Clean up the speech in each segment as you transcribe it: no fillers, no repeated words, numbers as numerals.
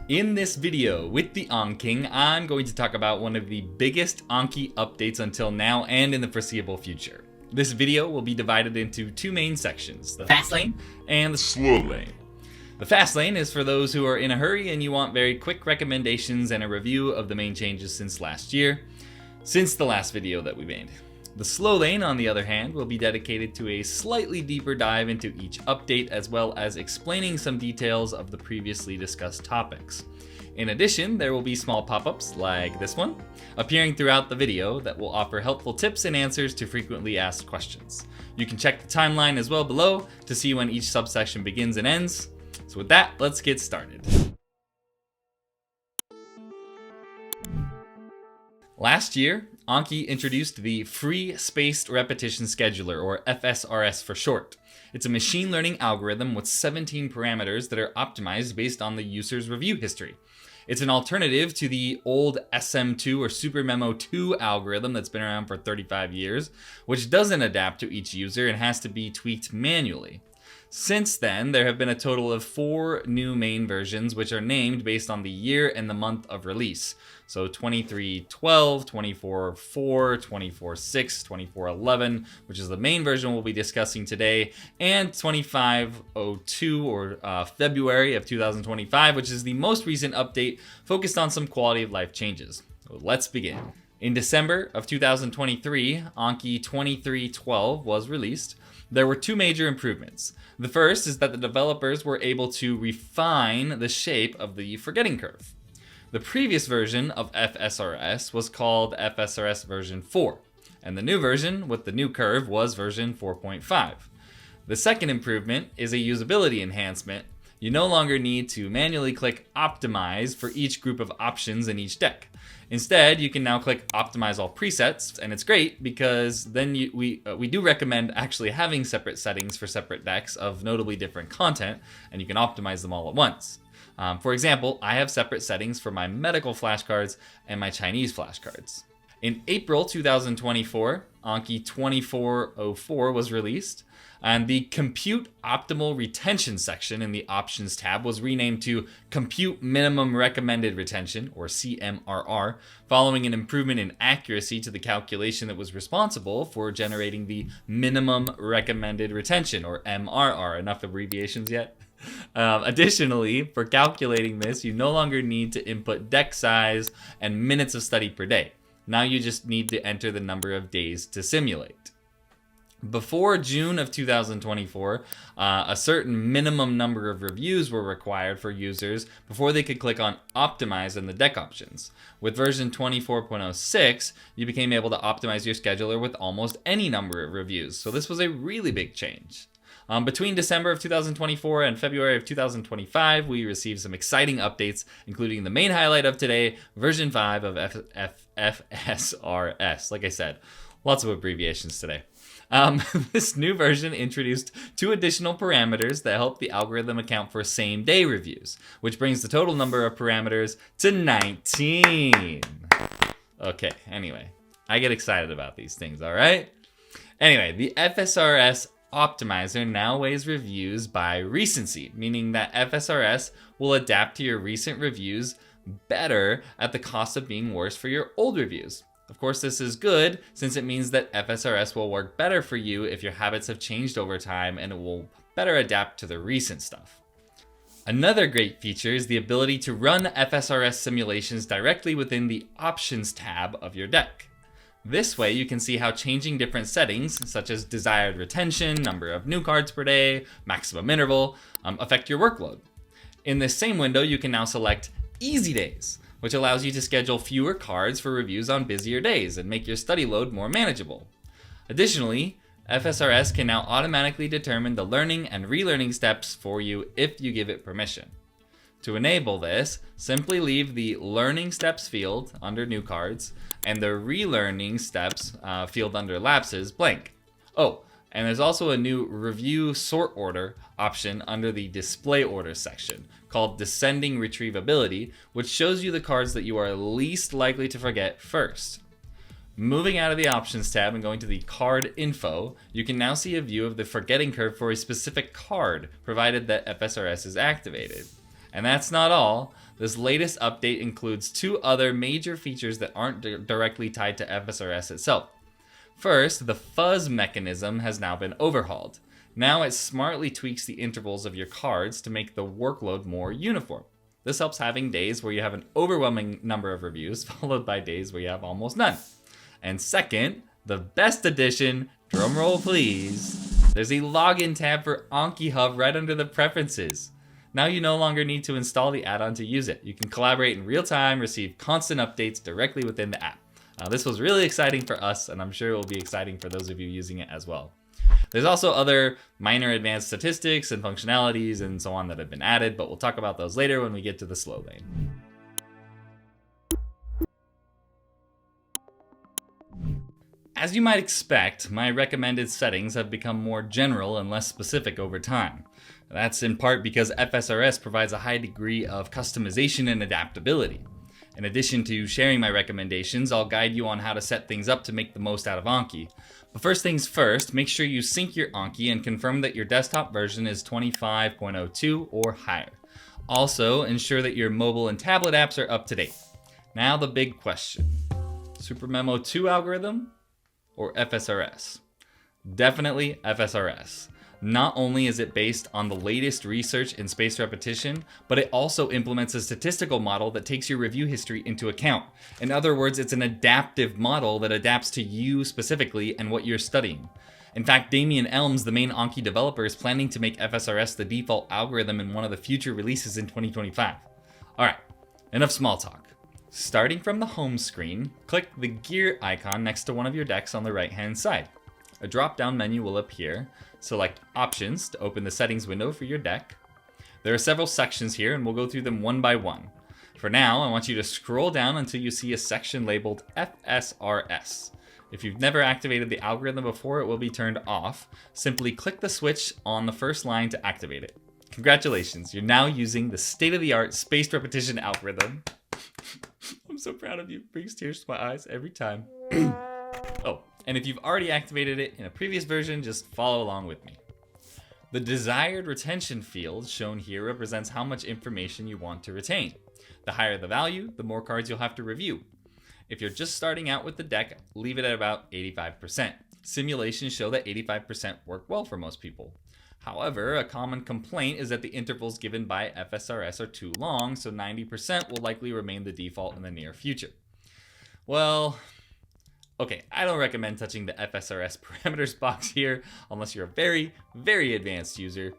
In this video with the AnKing, I'm going to talk about one of the biggest Anki updates until now and in the foreseeable future. This video will be divided into two main sections, the fast lane and the slow lane. The fast lane is for those who are in a hurry and you want very quick recommendations and a review of the main changes since the last video that we made. The slow lane, on the other hand, will be dedicated to a slightly deeper dive into each update, as well as explaining some details of the previously discussed topics. In addition, there will be small pop-ups like this one appearing throughout the video that will offer helpful tips and answers to frequently asked questions. You can check the timeline as well below to see when each subsection begins and ends. So with that, let's get started. Last year, Anki introduced the Free Spaced Repetition Scheduler, or FSRS for short. It's a machine learning algorithm with 17 parameters that are optimized based on the user's review history. It's an alternative to the old SM2 or SuperMemo 2 algorithm that's been around for 35 years, which doesn't adapt to each user and has to be tweaked manually. Since then, there have been a total of 4 new main versions, which are named based on the year and the month of release. So 23.12, 24.4, 24.6, 24.11, which is the main version we'll be discussing today, and 25.02 or February of 2025, which is the most recent update focused on some quality of life changes. So let's begin. In December of 2023, Anki 23.12 was released. There were 2 major improvements. The first is that the developers were able to refine the shape of the forgetting curve. The previous version of FSRS was called FSRS version 4, and the new version with the new curve was version 4.5. The second improvement is a usability enhancement. You no longer need to manually click Optimize for each group of options in each deck. Instead, you can now click Optimize all presets, and it's great because then we do recommend actually having separate settings for separate decks of notably different content, and you can optimize them all at once. For example, I have separate settings for my medical flashcards and my Chinese flashcards. In April 2024, Anki 24.04 was released, and the Compute Optimal Retention section in the Options tab was renamed to Compute Minimum Recommended Retention, or CMRR, following an improvement in accuracy to the calculation that was responsible for generating the Minimum Recommended Retention, or MRR. Enough abbreviations yet? Additionally, for calculating this, you no longer need to input deck size and minutes of study per day. Now you just need to enter the number of days to simulate. Before June of 2024, a certain minimum number of reviews were required for users before they could click on Optimize in the deck options. With version 24.06, you became able to optimize your scheduler with almost any number of reviews. So this was a really big change. Between December of 2024 and February of 2025, we received some exciting updates, including the main highlight of today, version 5 of FSRS. Like I said, lots of abbreviations today. This new version introduced 2 additional parameters that help the algorithm account for same-day reviews, which brings the total number of parameters to 19. Okay, anyway, I get excited about these things, all right? Anyway, the FSRS Optimizer now weighs reviews by recency, meaning that FSRS will adapt to your recent reviews better at the cost of being worse for your old reviews. Of course, this is good since it means that FSRS will work better for you if your habits have changed over time, and it will better adapt to the recent stuff. Another great feature is the ability to run FSRS simulations directly within the Options tab of your deck. This way, you can see how changing different settings, such as desired retention, number of new cards per day, maximum interval, affect your workload. In this same window, you can now select Easy Days, which allows you to schedule fewer cards for reviews on busier days and make your study load more manageable. Additionally, FSRS can now automatically determine the learning and relearning steps for you if you give it permission. To enable this, simply leave the Learning Steps field under New Cards and the Relearning Steps field under Lapses blank. Oh, and there's also a new Review Sort Order option under the Display Order section called Descending Retrievability, which shows you the cards that you are least likely to forget first. Moving out of the Options tab and going to the Card Info, you can now see a view of the forgetting curve for a specific card, provided that FSRS is activated. And that's not all. This latest update includes 2 other major features that aren't directly tied to FSRS itself. First, the fuzz mechanism has now been overhauled. Now it smartly tweaks the intervals of your cards to make the workload more uniform. This helps having days where you have an overwhelming number of reviews, followed by days where you have almost none. And second, the best addition, drumroll please, there's a login tab for Anki Hub right under the preferences. Now you no longer need to install the add-on to use it. You can collaborate in real time, receive constant updates directly within the app. This was really exciting for us, and I'm sure it will be exciting for those of you using it as well. There's also other minor advanced statistics and functionalities and so on that have been added, but we'll talk about those later when we get to the slow lane. As you might expect, my recommended settings have become more general and less specific over time. That's in part because FSRS provides a high degree of customization and adaptability. In addition to sharing my recommendations, I'll guide you on how to set things up to make the most out of Anki. But first things first, make sure you sync your Anki and confirm that your desktop version is 25.02 or higher. Also, ensure that your mobile and tablet apps are up to date. Now the big question, SuperMemo 2 algorithm or FSRS? Definitely FSRS. Not only is it based on the latest research in spaced repetition, but it also implements a statistical model that takes your review history into account. In other words, it's an adaptive model that adapts to you specifically and what you're studying. In fact, Damien Elms, the main Anki developer, is planning to make FSRS the default algorithm in one of the future releases in 2025. Alright, enough small talk. Starting from the home screen, click the gear icon next to one of your decks on the right-hand side. A drop-down menu will appear. Select Options to open the settings window for your deck. There are several sections here and we'll go through them one by one. For now, I want you to scroll down until you see a section labeled FSRS. If you've never activated the algorithm before, it will be turned off. Simply click the switch on the first line to activate it. Congratulations, you're now using the state-of-the-art spaced repetition algorithm. I'm so proud of you. It brings tears to my eyes every time. Oh, and if you've already activated it in a previous version, just follow along with me. The desired retention field shown here represents how much information you want to retain. The higher the value, the more cards you'll have to review. If you're just starting out with the deck, leave it at about 85%. Simulations show that 85% work well for most people. However, a common complaint is that the intervals given by FSRS are too long, so 90% will likely remain the default in the near future. Well, okay, I don't recommend touching the FSRS parameters box here unless you're a very, very advanced user,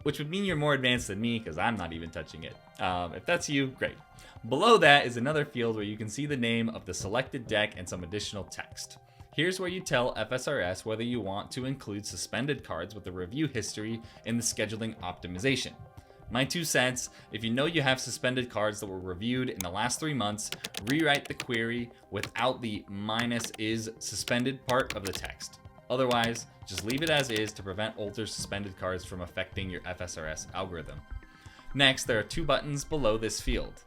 which would mean you're more advanced than me because I'm not even touching it. If that's you, great. Below that is another field where you can see the name of the selected deck and some additional text. Here's where you tell FSRS whether you want to include suspended cards with a review history in the scheduling optimization. My 2 cents, if you know you have suspended cards that were reviewed in the last 3 months, rewrite the query without the -is suspended part of the text. Otherwise, just leave it as is to prevent older suspended cards from affecting your FSRS algorithm. Next, there are 2 buttons below this field.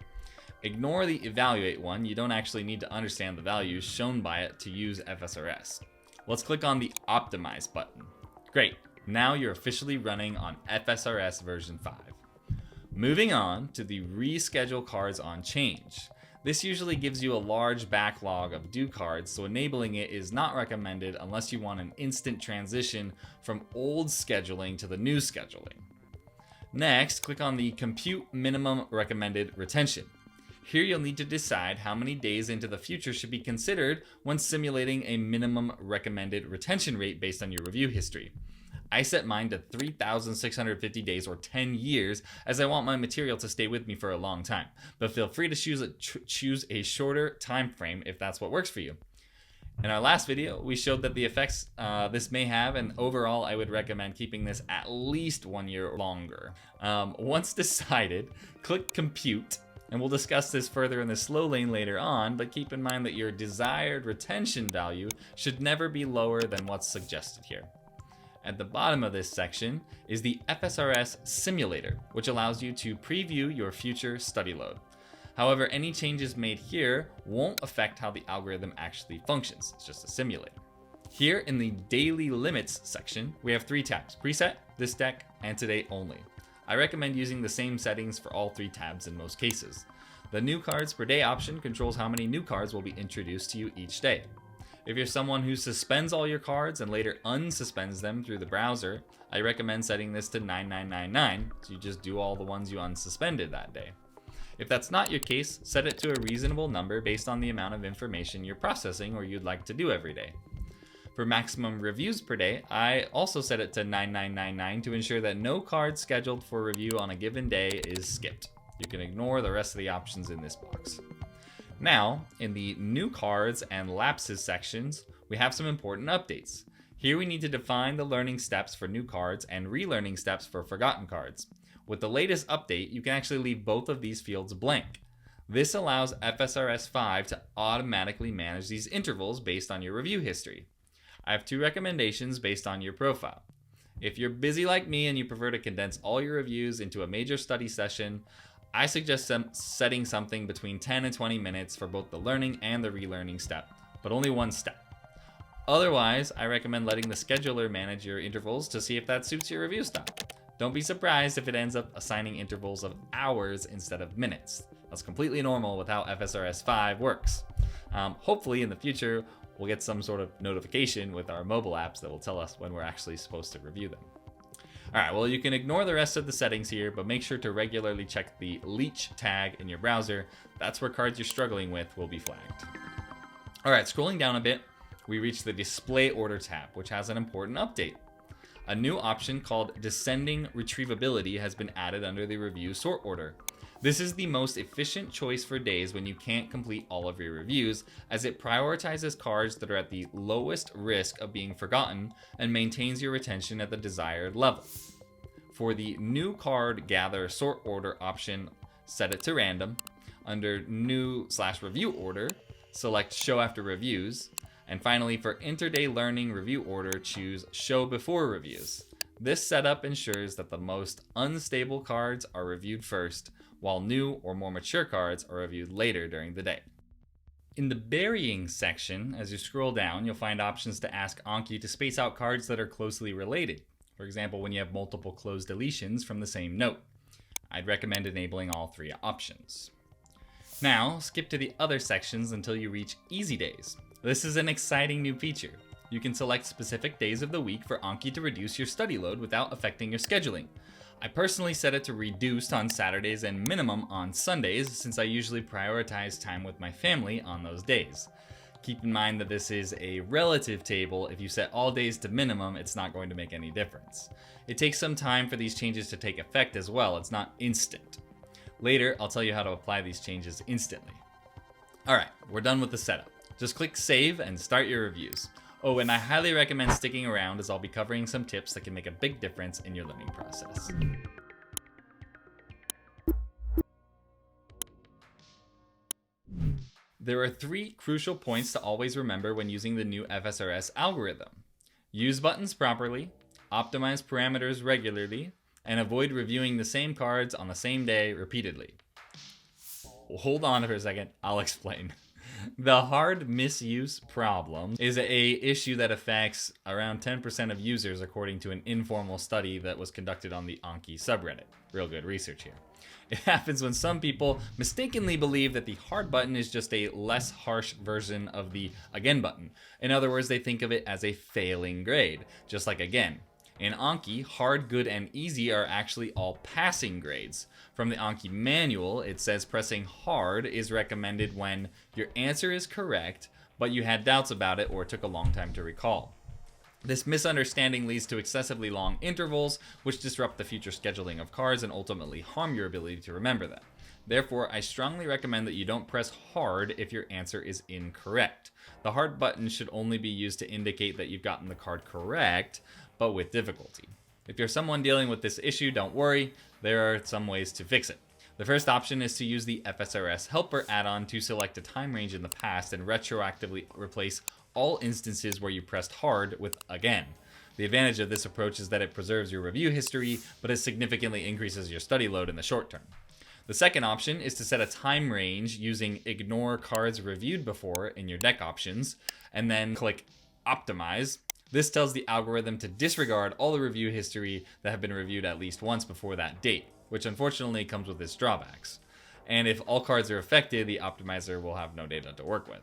Ignore the evaluate one, you don't actually need to understand the values shown by it to use FSRS. Let's click on the optimize button. Great, now you're officially running on FSRS version 5. Moving on to the reschedule cards on change. This usually gives you a large backlog of due cards, so enabling it is not recommended unless you want an instant transition from old scheduling to the new scheduling. Next, click on the compute minimum recommended retention. Here you'll need to decide how many days into the future should be considered when simulating a minimum recommended retention rate based on your review history. I set mine to 3,650 days or 10 years as I want my material to stay with me for a long time, but feel free to choose a shorter time frame if that's what works for you. In our last video, we showed that the effects this may have, and overall I would recommend keeping this at least 1 year longer. Once decided, click compute. And we'll discuss this further in the slow lane later on, but keep in mind that your desired retention value should never be lower than what's suggested here. At the bottom of this section is the FSRS simulator, which allows you to preview your future study load. However, any changes made here won't affect how the algorithm actually functions. It's just a simulator. Here in the daily limits section, we have 3 tabs: preset, this deck, and today only. I recommend using the same settings for all 3 tabs in most cases. The new cards per day option controls how many new cards will be introduced to you each day. If you're someone who suspends all your cards and later unsuspends them through the browser, I recommend setting this to 9999, so you just do all the ones you unsuspended that day. If that's not your case, set it to a reasonable number based on the amount of information you're processing or you'd like to do every day. For maximum reviews per day, I also set it to 9999 to ensure that no card scheduled for review on a given day is skipped. You can ignore the rest of the options in this box. Now, in the new cards and lapses sections, we have some important updates. Here we need to define the learning steps for new cards and relearning steps for forgotten cards. With the latest update, you can actually leave both of these fields blank. This allows FSRS-5 to automatically manage these intervals based on your review history. I have 2 recommendations based on your profile. If you're busy like me and you prefer to condense all your reviews into a major study session, I suggest setting something between 10 and 20 minutes for both the learning and the relearning step, but only one step. Otherwise, I recommend letting the scheduler manage your intervals to see if that suits your review style. Don't be surprised if it ends up assigning intervals of hours instead of minutes. That's completely normal with how FSRS-5 works. Hopefully in the future, we'll get some sort of notification with our mobile apps that will tell us when we're actually supposed to review them. Alright, well, you can ignore the rest of the settings here, but make sure to regularly check the leech tag in your browser. That's where cards you're struggling with will be flagged. Alright, scrolling down a bit, we reach the display order tab, which has an important update. A new option called descending retrievability has been added under the review sort order. This is the most efficient choice for days when you can't complete all of your reviews, as it prioritizes cards that are at the lowest risk of being forgotten and maintains your retention at the desired level. For the new card gather sort order option, set it to random. Under new/review order, select show after reviews. And finally, for interday learning review order, choose show before reviews. This setup ensures that the most unstable cards are reviewed first, while new or more mature cards are reviewed later during the day. In the burying section, as you scroll down, you'll find options to ask Anki to space out cards that are closely related. For example, when you have multiple closed deletions from the same note. I'd recommend enabling all 3 options. Now, skip to the other sections until you reach Easy Days. This is an exciting new feature. You can select specific days of the week for Anki to reduce your study load without affecting your scheduling. I personally set it to reduced on Saturdays and minimum on Sundays, since I usually prioritize time with my family on those days. Keep in mind that this is a relative table. If you set all days to minimum, it's not going to make any difference. It takes some time for these changes to take effect as well. It's not instant. Later, I'll tell you how to apply these changes instantly. Alright, we're done with the setup. Just click save and start your reviews. Oh, and I highly recommend sticking around, as I'll be covering some tips that can make a big difference in your learning process. There are 3 crucial points to always remember when using the new FSRS algorithm. Use buttons properly, optimize parameters regularly, and avoid reviewing the same cards on the same day repeatedly. Well, hold on for a second, I'll explain. The hard misuse problem is an issue that affects around 10% of users, according to an informal study that was conducted on the Anki subreddit. Real good research here. It happens when some people mistakenly believe that the hard button is just a less harsh version of the again button. In other words, they think of it as a failing grade, just like again. In Anki, hard, good, and easy are actually all passing grades. From the Anki manual, it says pressing hard is recommended when your answer is correct, but you had doubts about it or it took a long time to recall. This misunderstanding leads to excessively long intervals, which disrupt the future scheduling of cards and ultimately harm your ability to remember them. Therefore, I strongly recommend that you don't press hard if your answer is incorrect. The hard button should only be used to indicate that you've gotten the card correct, but with difficulty. If you're someone dealing with this issue, don't worry, there are some ways to fix it. The first option is to use the FSRS Helper add-on to select a time range in the past and retroactively replace all instances where you pressed hard with again. The advantage of this approach is that it preserves your review history, but it significantly increases your study load in the short term. The second option is to set a time range using ignore cards reviewed before in your deck options, and then click optimize. This tells the algorithm to disregard all the review history that have been reviewed at least once before that date, which unfortunately comes with its drawbacks. And if all cards are affected, the optimizer will have no data to work with.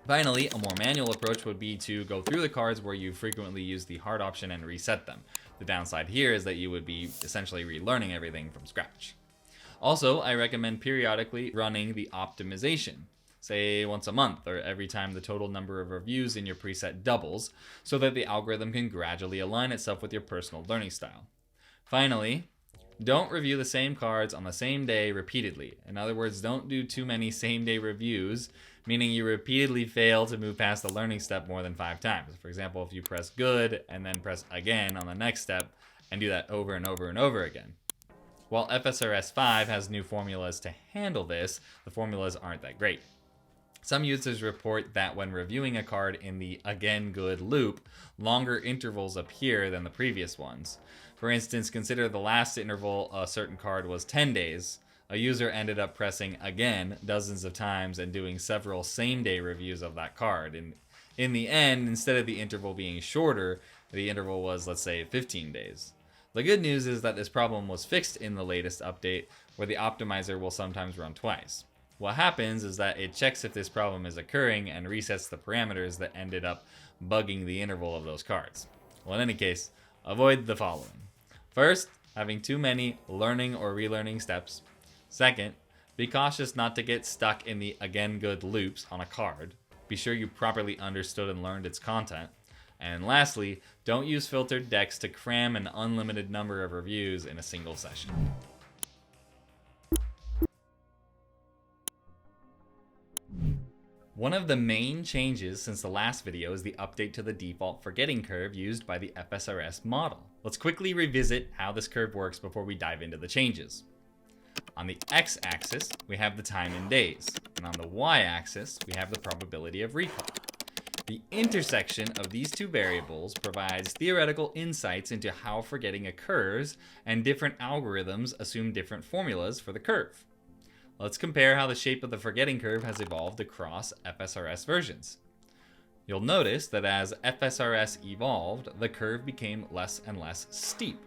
Finally, a more manual approach would be to go through the cards where you frequently use the hard option and reset them. The downside here is that you would be essentially relearning everything from scratch. Also, I recommend periodically running the optimization, say once a month or every time the total number of reviews in your preset doubles, so that the algorithm can gradually align itself with your personal learning style. Finally, don't review the same cards on the same day repeatedly. In other words, don't do too many same-day reviews, meaning you repeatedly fail to move past the learning step more than 5 times. For example, if you press good and then press again on the next step and do that over and over and over again. While FSRS-5 has new formulas to handle this, the formulas aren't that great. Some users report that when reviewing a card in the again good loop, longer intervals appear than the previous ones. For instance, consider the last interval a certain card was 10 days. A user ended up pressing again dozens of times and doing several same-day reviews of that card. And in the end, instead of the interval being shorter, the interval was, let's say, 15 days. The good news is that this problem was fixed in the latest update, where the optimizer will sometimes run twice. What happens is that it checks if this problem is occurring and resets the parameters that ended up bugging the interval of those cards. Well, in any case, avoid the following. First, having too many learning or relearning steps. Second, be cautious not to get stuck in the again good loops on a card. Be sure you properly understood and learned its content. And lastly, don't use filtered decks to cram an unlimited number of reviews in a single session. One of the main changes since the last video is the update to the default forgetting curve used by the FSRS model. Let's quickly revisit how this curve works before we dive into the changes. On the x-axis, we have the time in days, and on the y-axis, we have the probability of recall. The intersection of these two variables provides theoretical insights into how forgetting occurs, and different algorithms assume different formulas for the curve. Let's compare how the shape of the forgetting curve has evolved across FSRS versions. You'll notice that as FSRS evolved, the curve became less and less steep.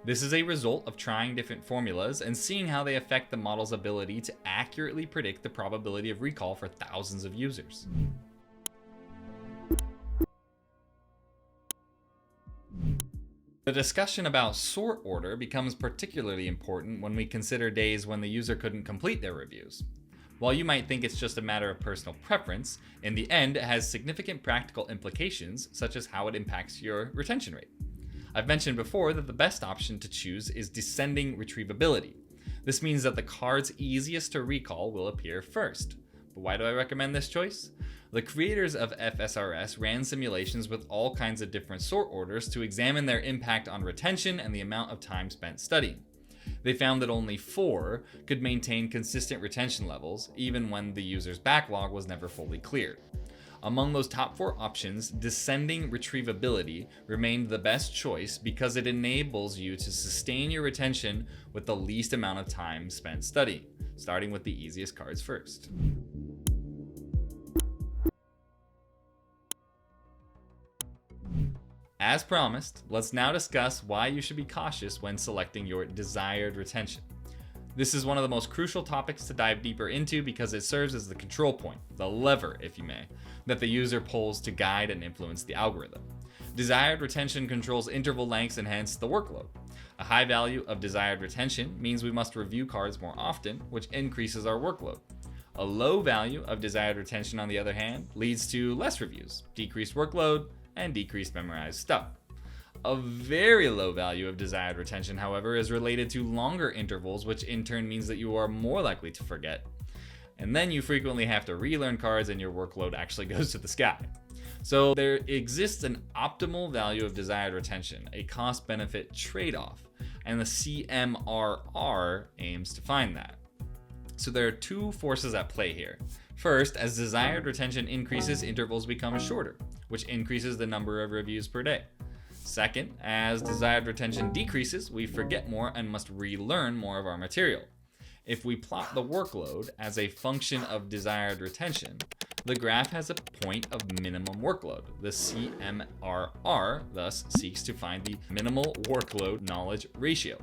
This is a result of trying different formulas and seeing how they affect the model's ability to accurately predict the probability of recall for thousands of users. The discussion about sort order becomes particularly important when we consider days when the user couldn't complete their reviews. While you might think it's just a matter of personal preference, in the end it has significant practical implications, such as how it impacts your retention rate. I've mentioned before that the best option to choose is descending retrievability. This means that the cards easiest to recall will appear first. But why do I recommend this choice? The creators of FSRS ran simulations with all kinds of different sort orders to examine their impact on retention and the amount of time spent studying. They found that only 4 could maintain consistent retention levels, even when the user's backlog was never fully cleared. Among those top 4 options, descending retrievability remained the best choice because it enables you to sustain your retention with the least amount of time spent studying, starting with the easiest cards first. As promised, let's now discuss why you should be cautious when selecting your desired retention. This is one of the most crucial topics to dive deeper into because it serves as the control point, the lever, if you may, that the user pulls to guide and influence the algorithm. Desired retention controls interval lengths and hence the workload. A high value of desired retention means we must review cards more often, which increases our workload. A low value of desired retention, on the other hand, leads to less reviews, decreased workload, and decreased memorized stuff. A very low value of desired retention, however, is related to longer intervals, which in turn means that you are more likely to forget. And then you frequently have to relearn cards and your workload actually goes to the sky. So there exists an optimal value of desired retention, a cost-benefit trade-off, and the CMRR aims to find that. So there are 2 forces at play here. First, as desired retention increases, intervals become shorter, which increases the number of reviews per day. Second, as desired retention decreases, we forget more and must relearn more of our material. If we plot the workload as a function of desired retention, The graph has a point of minimum workload. The CMRR thus seeks to find the minimal workload knowledge ratio.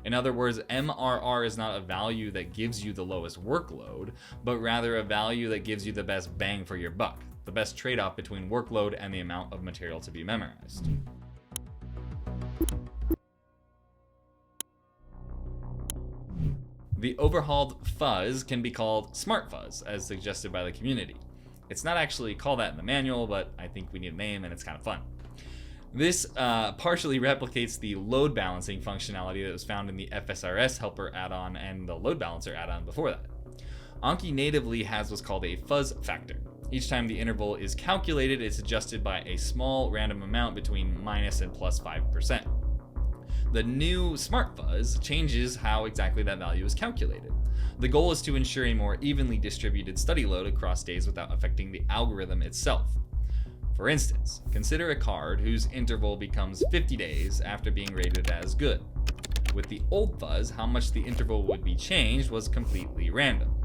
In other words, MRR is not a value that gives you the lowest workload, but rather a value that gives you the best bang for your buck, the best trade-off between workload and the amount of material to be memorized. The overhauled fuzz can be called Smart Fuzz, as suggested by the community. It's not actually called that in the manual, but I think we need a name and it's kind of fun. This partially replicates the load balancing functionality that was found in the FSRS Helper add-on and the load balancer add-on before that. Anki natively has what's called a fuzz factor. Each time the interval is calculated, it's adjusted by a small random amount between minus and plus 5%. The new Smart Fuzz changes how exactly that value is calculated. The goal is to ensure a more evenly distributed study load across days without affecting the algorithm itself. For instance, consider a card whose interval becomes 50 days after being rated as good. With the old fuzz, how much the interval would be changed was completely random.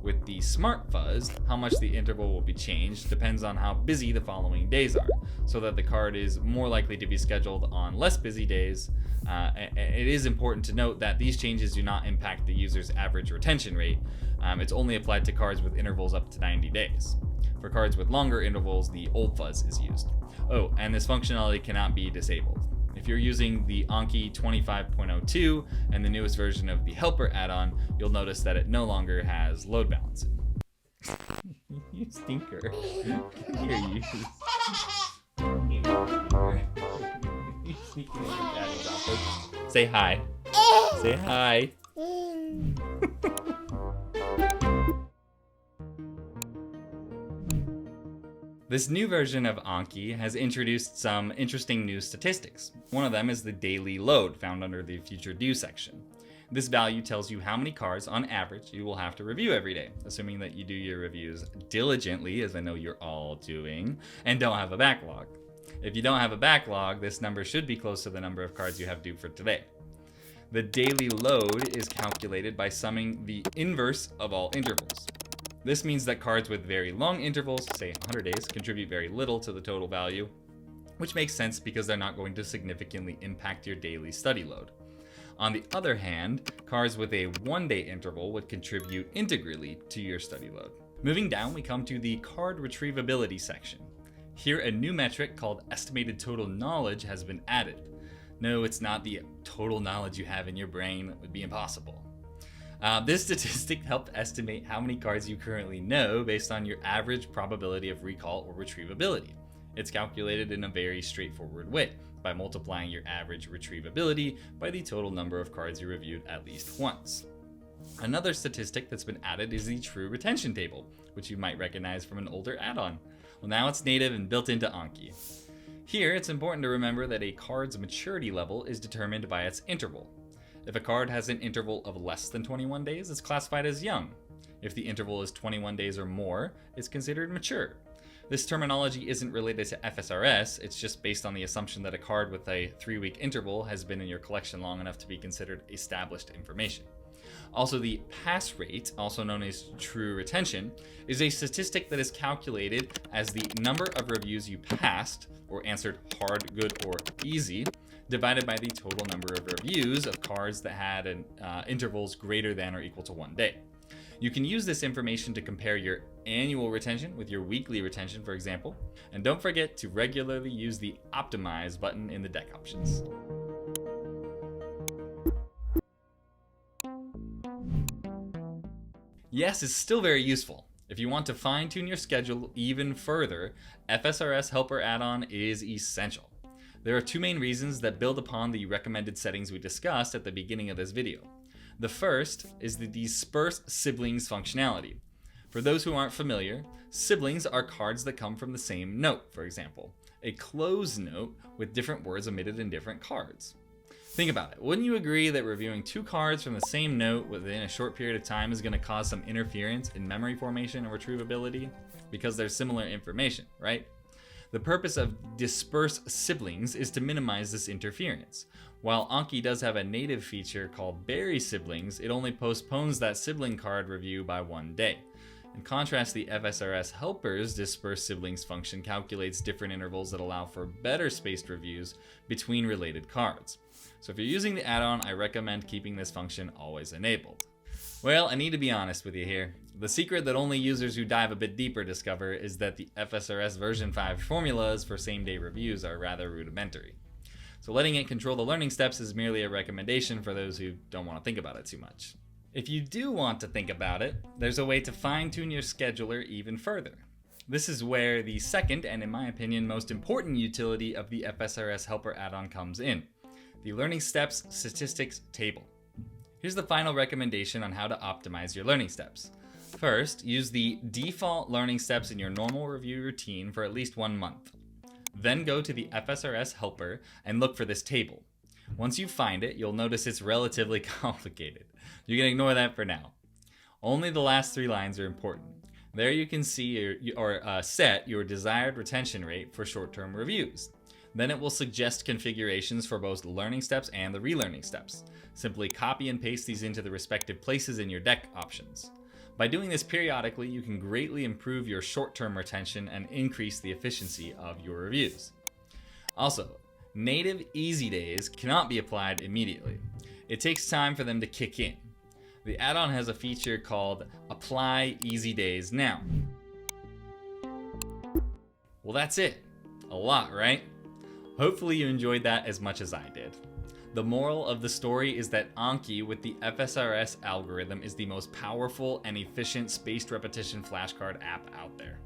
With the Smart Fuzz, how much the interval will be changed depends on how busy the following days are, so that the card is more likely to be scheduled on less busy days. It is important to note that these changes do not impact the user's average retention rate. It's only applied to cards with intervals up to 90 days. For cards with longer intervals, the old fuzz is used. Oh, and this functionality cannot be disabled. If you're using the Anki 25.02 and the newest version of the Helper add-on, you'll notice that it no longer has load balancing. You stinker. Here, you. You sneaking into Daddy's office. Say hi. Say hi. This new version of Anki has introduced some interesting new statistics. One of them is the daily load found under the future due section. This value tells you how many cards on average you will have to review every day, assuming that you do your reviews diligently, as I know you're all doing, and don't have a backlog. If you don't have a backlog, this number should be close to the number of cards you have due for today. The daily load is calculated by summing the inverse of all intervals. This means that cards with very long intervals, say 100 days, contribute very little to the total value, which makes sense because they're not going to significantly impact your daily study load. On the other hand, cards with a 1-day interval would contribute integrally to your study load. Moving down, we come to the card retrievability section. Here, a new metric called estimated total knowledge has been added. No, it's not the total knowledge you have in your brain. That would be impossible. This statistic helped estimate how many cards you currently know based on your average probability of recall or retrievability. It's calculated in a very straightforward way, by multiplying your average retrievability by the total number of cards you reviewed at least once. Another statistic that's been added is the true retention table, which you might recognize from an older add-on. Well, now it's native and built into Anki. Here, it's important to remember that a card's maturity level is determined by its interval. If a card has an interval of less than 21 days, it's classified as young. If the interval is 21 days or more, it's considered mature. This terminology isn't related to FSRS, it's just based on the assumption that a card with a 3-week interval has been in your collection long enough to be considered established information. Also, the pass rate, also known as true retention, is a statistic that is calculated as the number of reviews you passed, or answered hard, good, or easy, divided by the total number of reviews of cards that had intervals greater than or equal to 1 day. You can use this information to compare your annual retention with your weekly retention, for example, and don't forget to regularly use the Optimize button in the deck options. Yes, it's still very useful. If you want to fine-tune your schedule even further, FSRS Helper add-on is essential. There are 2 main reasons that build upon the recommended settings we discussed at the beginning of this video. The first is the Disperse Siblings functionality. For those who aren't familiar, siblings are cards that come from the same note, for example, a closed note with different words omitted in different cards. Think about it. Wouldn't you agree that reviewing 2 cards from the same note within a short period of time is going to cause some interference in memory formation and retrievability? Because there's similar information, right? The purpose of Disperse Siblings is to minimize this interference. While Anki does have a native feature called Bury Siblings, it only postpones that sibling card review by 1 day. In contrast, the FSRS Helper's disperse siblings function calculates different intervals that allow for better spaced reviews between related cards. So if you're using the add-on, I recommend keeping this function always enabled. Well, I need to be honest with you here. The secret that only users who dive a bit deeper discover is that the FSRS version 5 formulas for same-day reviews are rather rudimentary. So letting it control the learning steps is merely a recommendation for those who don't want to think about it too much. If you do want to think about it, there's a way to fine-tune your scheduler even further. This is where the second, and in my opinion, most important utility of the FSRS Helper add-on comes in: the Learning Steps Statistics Table. Here's the final recommendation on how to optimize your learning steps. First, use the default learning steps in your normal review routine for at least 1 month. Then go to the FSRS Helper and look for this table. Once you find it, you'll notice it's relatively complicated. You can ignore that for now. Only the last 3 lines are important. There you can see set your desired retention rate for short-term reviews. Then it will suggest configurations for both learning steps and the relearning steps. Simply copy and paste these into the respective places in your deck options. By doing this periodically, you can greatly improve your short-term retention and increase the efficiency of your reviews. Also, native easy days cannot be applied immediately. It takes time for them to kick in. The add-on has a feature called Apply Easy Days Now. Well, that's it. A lot, right? Hopefully you enjoyed that as much as I did. The moral of the story is that Anki with the FSRS algorithm is the most powerful and efficient spaced repetition flashcard app out there.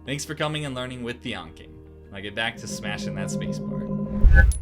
Thanks for coming and learning with the AnKing. Now get back to smashing that spacebar.